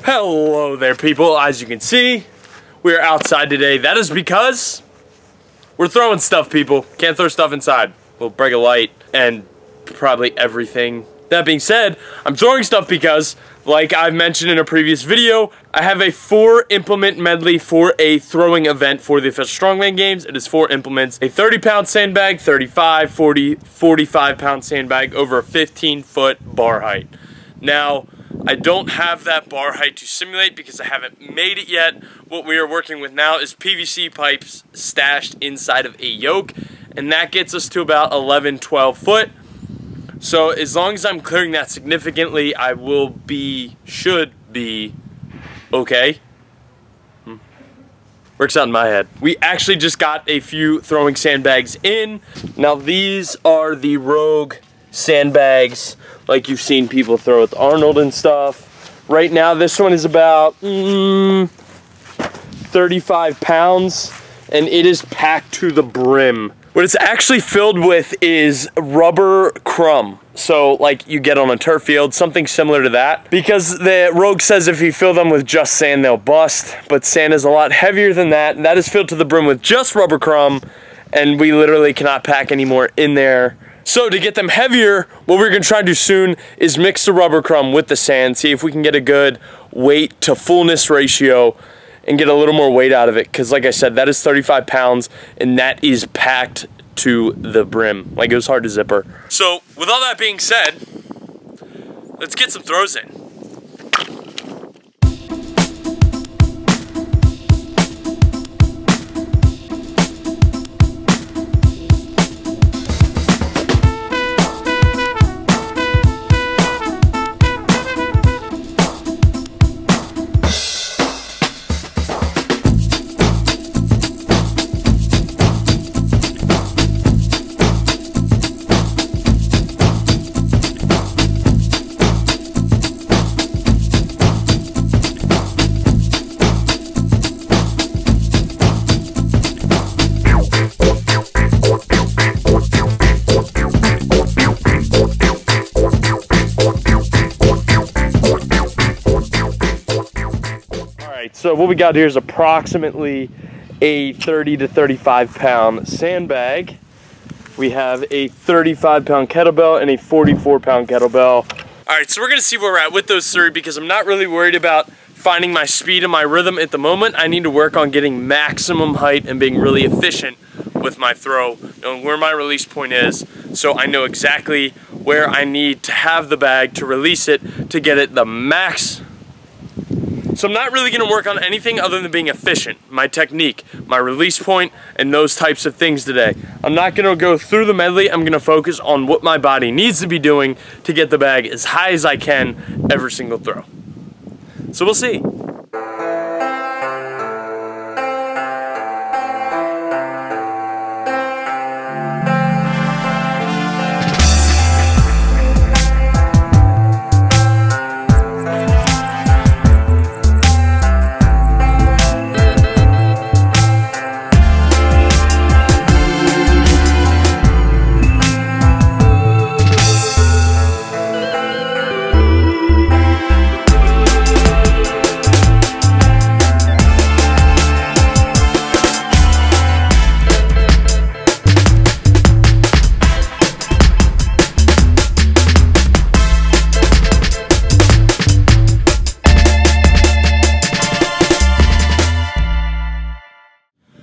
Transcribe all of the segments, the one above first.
Hello there, people. As you can see, we are outside today. That is because we're throwing stuff, people. Can't throw stuff inside. We'll break a light and probably everything. That being said, I'm throwing stuff because, like I've mentioned in a previous video, I have a 4-implement medley for a throwing event for the official Strongman Games. It is 4 implements: a 30-pound sandbag, 35, 40, 45-pound sandbag over a 15-foot bar height. Now, I don't have that bar height to simulate because I haven't made it yet. What we are working with now is PVC pipes stashed inside of a yoke, and that gets us to about 11, 12 foot. So as long as I'm clearing that significantly, I should be okay. Works out in my head. We actually just got a few throwing sandbags in. Now these are the Rogue sandbags like you've seen people throw with Arnold and stuff. Right now this one is about 35 pounds and it is packed to the brim. What it's actually filled with is rubber crumb. So like you get on a turf field, something similar to that. Because the Rogue says if you fill them with just sand, they'll bust. But sand is a lot heavier than that. And that is filled to the brim with just rubber crumb. And we literally cannot pack any more in there. So to get them heavier, what we're gonna try to do soon is mix the rubber crumb with the sand, see if we can get a good weight to fullness ratio and get a little more weight out of it. Because like I said, that is 35 pounds and that is packed to the brim. Like it was hard to zipper. So with all that being said, let's get some throws in. So what we got here is approximately a 30 to 35 pound sandbag. We have a 35 pound kettlebell and a 44 pound kettlebell. All right, so we're gonna see where we're at with those three because I'm not really worried about finding my speed and my rhythm at the moment. I need to work on getting maximum height and being really efficient with my throw, knowing where my release point is, so I know exactly where I need to have the bag to release it to get it the max. So I'm not really gonna work on anything other than being efficient, my technique, my release point, and those types of things today. I'm not gonna go through the medley, I'm gonna focus on what my body needs to be doing to get the bag as high as I can every single throw. So we'll see.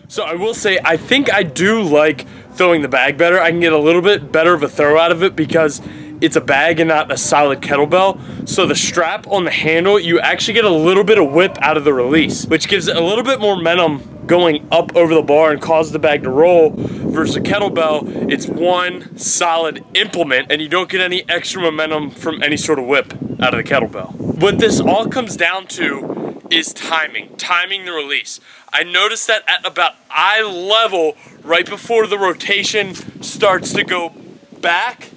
So I will say, I think I do like throwing the bag better. I can get a little bit better of a throw out of it because it's a bag and not a solid kettlebell. So the strap on the handle, you actually get a little bit of whip out of the release, which gives it a little bit more momentum going up over the bar and cause the bag to roll. Versus a kettlebell, it's one solid implement and you don't get any extra momentum from any sort of whip out of the kettlebell. What this all comes down to is timing the release. I noticed that at about eye level, right before the rotation starts to go back,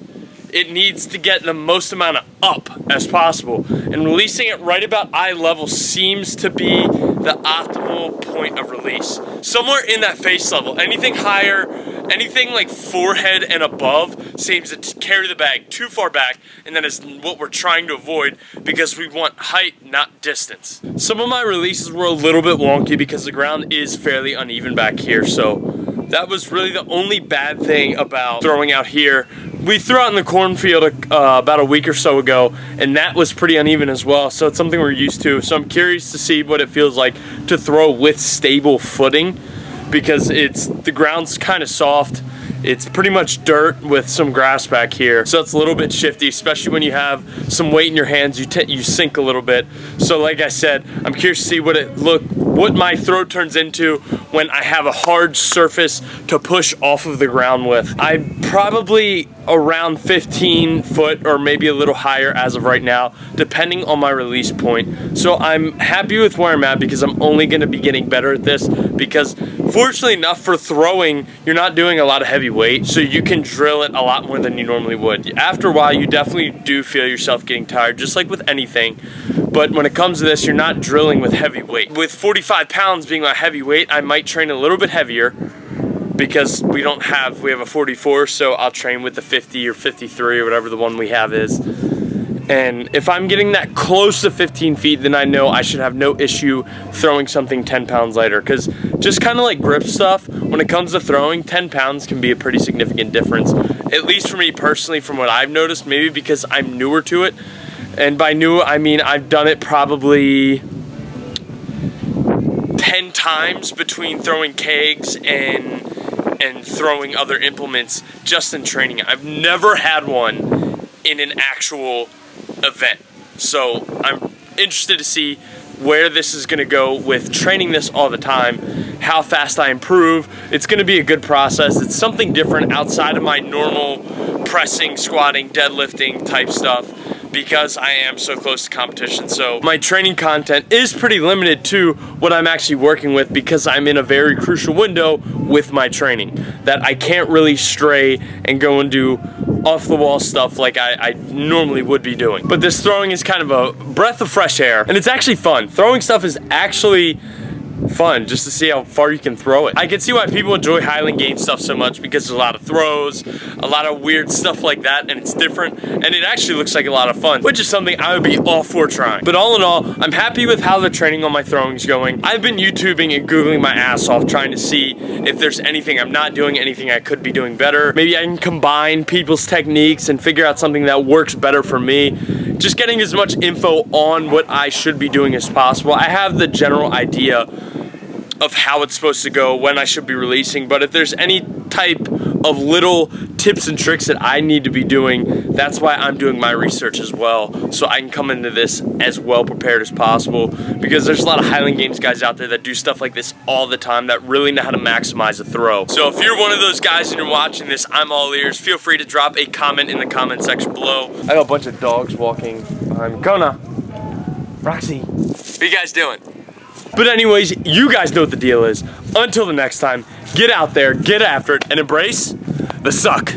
it needs to get the most amount of up as possible. And releasing it right about eye level seems to be the optimal point of release. Somewhere in that face level, anything higher, anything like forehead and above seems to carry the bag too far back, and that is what we're trying to avoid because we want height, not distance. Some of my releases were a little bit wonky because the ground is fairly uneven back here, so that was really the only bad thing about throwing out here. We threw out in the cornfield about a week or so ago, and that was pretty uneven as well, so it's something we're used to. So I'm curious to see what it feels like to throw with stable footing, because the ground's kind of soft. It's pretty much dirt with some grass back here, so it's a little bit shifty, especially when you have some weight in your hands. You sink a little bit. So like I said, I'm curious to see what my throw turns into when I have a hard surface to push off of the ground with. I'm probably around 15 foot or maybe a little higher as of right now, depending on my release point. So I'm happy with where I'm at because I'm only going to be getting better at this, because fortunately enough for throwing, you're not doing a lot of heavy weight, so you can drill it a lot more than you normally would. After a while, you definitely do feel yourself getting tired, just like with anything. But when it comes to this, you're not drilling with heavy weight. With 45 pounds being my heavy weight, I might train a little bit heavier because we have a 44, so I'll train with the 50 or 53 or whatever the one we have is. And if I'm getting that close to 15 feet, then I know I should have no issue throwing something 10 pounds lighter. Because just kind of like grip stuff, when it comes to throwing, 10 pounds can be a pretty significant difference. At least for me personally, from what I've noticed, maybe because I'm newer to it. And by new, I mean I've done it probably 10 times between throwing kegs and throwing other implements just in training. I've never had one in an actual event. So I'm interested to see where this is going to go with training this all the time, how fast I improve. It's going to be a good process. It's something different outside of my normal pressing, squatting, deadlifting type stuff, because I am so close to competition. So my training content is pretty limited to what I'm actually working with, because I'm in a very crucial window with my training that I can't really stray and go and do off the wall stuff like I normally would be doing. But this throwing is kind of a breath of fresh air, and it's actually fun. Throwing stuff is actually fun just to see how far you can throw it. I can see why people enjoy Highland Games stuff so much, because there's a lot of throws, a lot of weird stuff like that, and it's different, and it actually looks like a lot of fun, which is something I would be all for trying. But all in all, I'm happy with how the training on my throwing is going. I've been YouTubing and Googling my ass off trying to see if there's anything I'm not doing, anything I could be doing better. Maybe I can combine people's techniques and figure out something that works better for me. Just getting as much info on what I should be doing as possible. I have the general idea of how it's supposed to go, when I should be releasing, but if there's any type of little tips and tricks that I need to be doing, that's why I'm doing my research as well, so I can come into this as well prepared as possible, because there's a lot of Highland Games guys out there that do stuff like this all the time that really know how to maximize a throw. So if you're one of those guys and you're watching this, I'm all ears. Feel free to drop a comment in the comment section below. I got a bunch of dogs walking behind me. Kona, Roxy, what are you guys doing? But anyways, you guys know what the deal is. Until the next time, get out there, get after it, and embrace the suck.